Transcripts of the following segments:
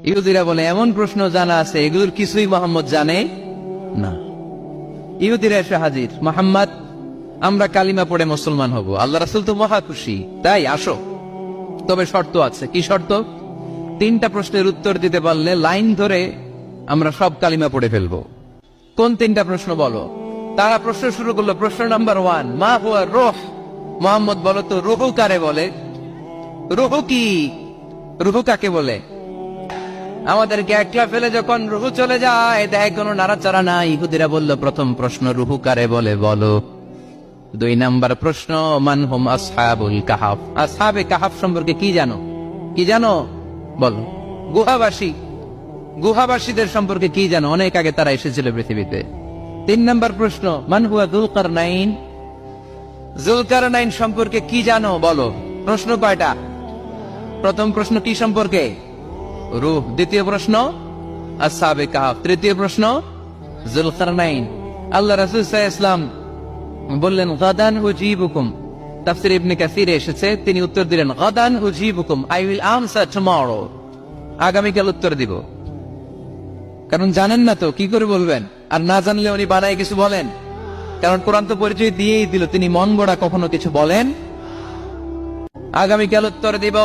ইহুদিরা বলে এমন প্রশ্ন জানা আছে এগুলোর কিছুই মোহাম্মদ জানে না। ইহুদিরা এসে হাজির, মোহাম্মদ আমরা কালিমা পড়ে মুসলমান হব, আল্লাহ রাসূল তো মহা খুশি, তাই আসো, তবে শর্ত আছে। কি শর্ত? 3টা প্রশ্নের উত্তর দিতে পারলে লাইন ধরে আমরা সব কালিমা পড়ে ফেলবো। কোন 3টা প্রশ্ন বলো? তারা প্রশ্ন শুরু করলো। প্রশ্ন নাম্বার 1, মা হুয়া রূহ। মোহাম্মদ বলো তো রূহ কারে বলে? রূহ কি? রূহ কাকে বলে? আমাদেরকে একলা ফেলে যখন রূহ চলে যায় দেয় কোনো নাড়াচাড়া নাই। ইহুদিরা বলল প্রথম প্রশ্ন রূহ কারে বলে বলো। 2 নাম্বার প্রশ্ন মান হুম আসহাবুল কাহাফ। আসহাবে কাহাফ সম্পর্কে কি জানো? কি জানো বলো। গুহাবাসী, গুহাবাসীদের সম্পর্কে কি জানো? অনেক আগে তারা এসেছিল পৃথিবীতে। 3 নাম্বার প্রশ্ন মান হুয়া যুলকারনাইন। যুলকারনাইন সম্পর্কে কি জানো বলো। প্রশ্ন কয়টা? প্রথম প্রশ্ন কি সম্পর্কে? রূহ। দ্বিতীয় প্রশ্ন আসহাবে কাহাফ। তৃতীয় প্রশ্ন যুলকারনাইন। আল্লাহ রাসূল সাল্লাল্লাহু আলাইহি ওয়াসাল্লাম বললেন গাদান উজিবুকুম। তাফসীর ইবনে কাসিরে এসেছে, তিনি উত্তর দিলেন গাদান উজিবুকুম, আই উইল আনসার টুমরো। আগামীকাল উত্তর দিব। কারণ জানেন না তো কি করে বলবেন, আর না জানলে উনি বানায় কিছু বলেন। কারণ কোরআন তো পরিচয় দিয়েই দিল, তিনি মন গড়া কখনো কিছু বলেন। আগামীকাল উত্তর দিব।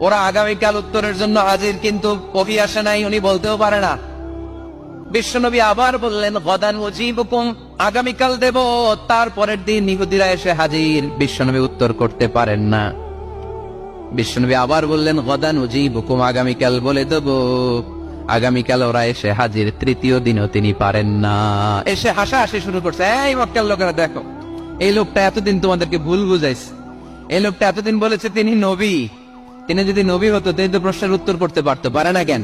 ওরা আগামীকাল উত্তরের জন্য হাজির, কিন্তু ওহী আসে নাই, উনি বলতেও পারে না। বিশ্বনবী আবার বললেন গাদান উজিবুকুম, আগামীকাল দেব। তারপরের দিন ইহুদিরা এসে হাজির, বিশ্বনবী উত্তর করতে পারেন না। বিশ্বনবী আবার বললেন গাদান উজিবুকুম, আগামীকাল বলে দেব। আগামীকাল ওরা এসে হাজির, তৃতীয় দিনও তিনি পারেন না। এসে হাসাহাসি শুরু করছে, এই মক্কার লোকেরা দেখো, এই লোকটা এতদিন তোমাদেরকে ভুল বুঝাইছে। এই লোকটা এতদিন বলেছে তিনি নবী। তিনি যদি নবী হতো তিনি তো প্রশ্নের উত্তর করতে পারতো, পারে না কেন?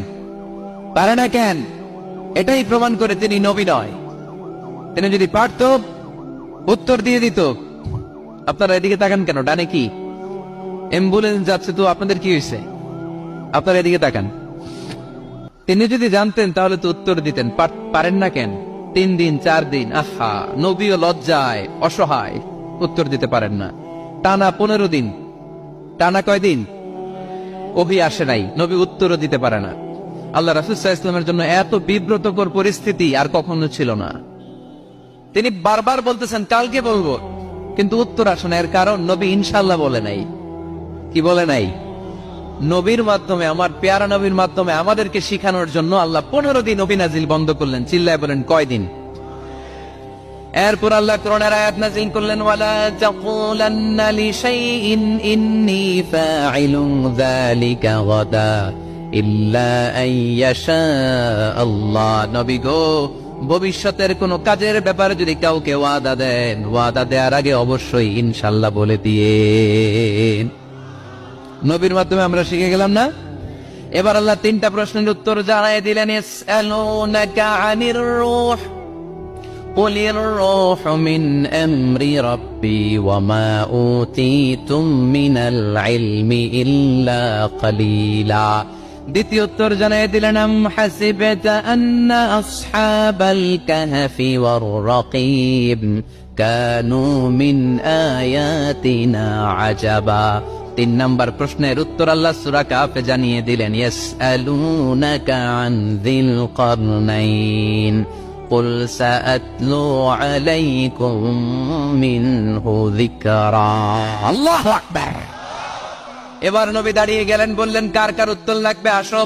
পারে না কেন? এটাই প্রমাণ করে তিনি নবী নয়। তিনি যদি পারত উত্তর দিয়ে দিত। আপনারা এদিকে তাকান কেন? ডানে কি অ্যাম্বুলেন্স যাচ্ছে, তো আপনাদের কি হয়েছে? আপনারা এদিকে তাকান। তিনি যদি জানতেন তাহলে তো উত্তর দিতেন, পারেন না কেন? 3 দিন 4 দিন, আহা, নবীও লজ্জায় অসহায়, উত্তর দিতে পারেন না। টানা 15 দিন, টানা কয়দিন ওহী আসে নাই, নবী উত্তরও দিতে পারে না। আল্লাহ রাসূল সাল্লাল্লাহু আলাইহি ওয়াসাল্লামের জন্য এত বিব্রতকর পরিস্থিতি আর কখনো ছিল না। তিনি বারবার বলতেছেন কালকে বলবো, কিন্তু উত্তর আসে না। এর কারণ নবী ইনশাআল্লাহ বলে নাই। কি বলে নাই? নবীর মাধ্যমে, আমার পেয়ারা নবীর মাধ্যমে আমাদেরকে শিখানোর জন্য আল্লাহ 15 দিন ওহী নাজিল বন্ধ করলেন। চিল্লায় বলেন কয়দিন? এরপর আল্লাহ কোরআনের আয়াত নাজিল করলেন ওয়ালা তাকুলান্না লিশাইইন ইন্নী ফাইলুন যালিকা গাদা ইল্লা আইয়াশা আল্লাহ। নবী গো, ভবিষ্যতের কোন কাজের ব্যাপারে যদি কাউকে ওয়াদা দেন, ওয়াদা দেওয়ার আগে অবশ্যই ইনশাআল্লাহ বলে দিয়েন। নবীর মাধ্যমে আমরা শিখে গেলাম না? এবার আল্লাহ 3টা প্রশ্নের উত্তর জানাই দিলেন। ইয়াসআলুনাকা আনির রূহ قل الروح من أمر ربي وما أوتيتم من العلم إلا قليلا। দ্বিতীয় উত্তর জানিয়ে দিলেন আম হাসিবতা আন্না আসহাবাল কাহফি ওয়ার রাকিব কানু মিন আয়াতিনা আজাবা। 3 নাম্বার প্রশ্নের উত্তর আল্লাহ সূরা কাহফে জানিয়ে দিলেন ইয়াসআলুনাকা আন যিল কারনাইন قل سأتلو عليكم منه ذكرا। আল্লাহু আকবার। এবার নবী দাঁড়িয়ে গেলেন, বললেন কার কার উত্তর লাগবে আসো।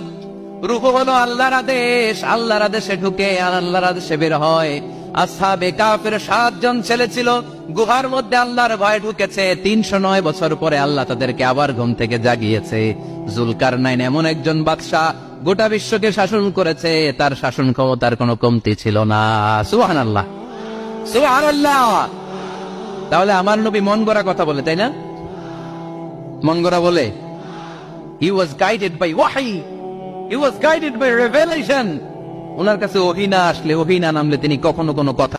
রূহ হলো আল্লাহর আদেশ, আল্লাহর আদেশে ঢুকে আর আল্লাহর আদেশে বের হয়। আসহাবে কাফের 7 জন ছেলে ছিল, গুহার মধ্যে আল্লাহর ভয় ঢুকেছে। 309 বছর পরে আল্লাহ তাদেরকে আবার ঘুম থেকে জাগিয়েছে। যুলকারনাইন এমন একজন বাদশা, গোটা বিশ্বকে শাসন করেছে, তার শাসন ক্ষমতার কোনো কমতি ছিল না। সুবহানাল্লাহ, সুবহানাল্লাহ। তাহলে আমার নবী মন গড়া কথা বলে, তাই না? মন গড়া বলে? হি ওয়াজ গাইডেড বাই ওয়াহি, হি ওয়াজ গাইডেড বাই রেভেলেশন। ওনার কাছে ওহী না আসলে, ওহী না নামলে তিনি কখনো কোনো কথা